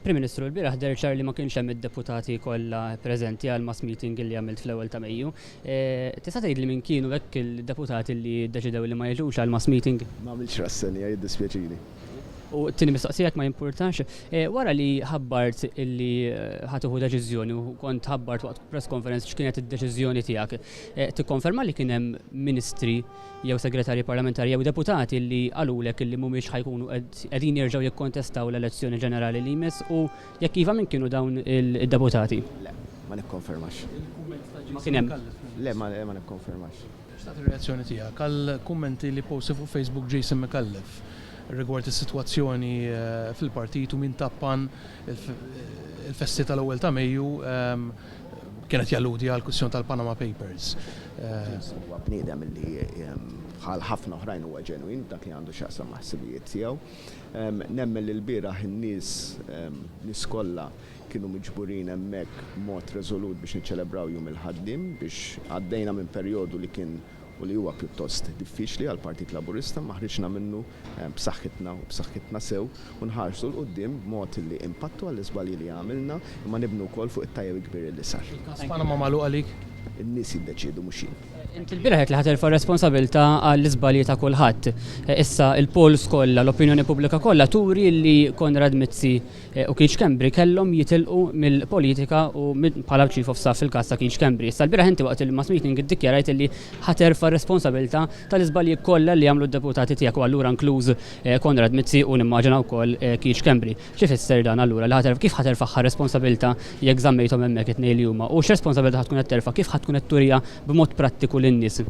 Prim Ministru l-biraħ derċar li ma kienx hemm id-deputati kollha preżenti għal mass meeting li għamilt fl-ewwel ta' Mejju. Tista' tgħidli min kienu hekk il-deputati li ddeċidew li ma jiġux għal mass meeting? Ma għamilx rassenija jiddispjaċini. U t-tieni mistoqsijak ma jimpurtax. Wara li ħabbart illi ħatuħu deċiżjoni u kont ħabbart waqt press conference x'kienet id-deċiżjoni tiegħek, tikkonferma li kien hemm ministri jew segretarji parlamentari jew deputati li qalulek illi mhumiex ħajkunu qegħdin jerġgħu jikkontestaw l-elezzjoni ġenerali li jmiss u jekk iva min kienu dawn id-deputati? Le, ma nikkonfermax. Ma kien hemm. Le, ma nikkonfermax. X'tat ir-reazzjoni tiegħek għal kummenti li posti fuq Facebook Jason McAuliffe rigward is-sitwazzjoni fil-partit u min tappan il-festi tal-ewwel ta' Mejju kienet jalludi għal kwistjoni tal-Panama Papers. Huwa bniedem li bħal ħafna oħrajn huwa ġenwin dak li għandu x'jaqsam maħsibijiet tiegħu. Nemmen li l-bieraħ in-nies kollha kienu miġburin hemmhekk mod reżolut biex niċċelebraw jum il-ħaddiem biex għaddejna minn perjodu li kien u li huwa pjuttost diffiċli għal Partit Laburista ma ħriġna minnu b'saħħitna sew u nħarsu l-qudiem b'mod li impattu għall-iżbalji li għamilna imma nibnu wkoll fuq it-tajjeb kbir li sar. Panama magħluq għalik? In-nies jiddeċiedu mhux jien. Inti l-biraħ li ħaterfa' responsabilità għall-iżbalji ta' kulħadd. Issa il-polls kollha, l-opinjoni pubblika kollha turi li Konrad Mizzi u Kienx Kembri kellhom jitilqu mill-politika u bħala chief of staff fil-każ ta' Kienx Kembri. Issa l-biraħ inti waqt il-mass meeting iddikjarajt li ħaterfa' responsabilità tal-iżbalji kollha li jagħmlu d-deputati tiegħek u allura inkluż Konrad Mizzi u nimmaġina wkoll Kienx Kembri. X'ifisser dan allura li kif ħaterfa' responsabilità jekk żammejthom hemmhekk it-tnejn li huma u x'responsabilità ħadd tkun qed terfa' kif ħadd tkun qed turija b'mod prattiku lin-nies?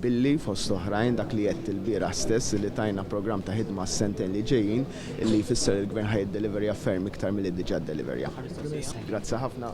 Billi fost oħrajn dak li qed il-bieraħ stess li tajna programm ta' ħidma s-sentejn li ġejjin illi jfisser il-gvern ħajd deliverja ferm iktar milli diġà deliverja. Grazzi ħafna.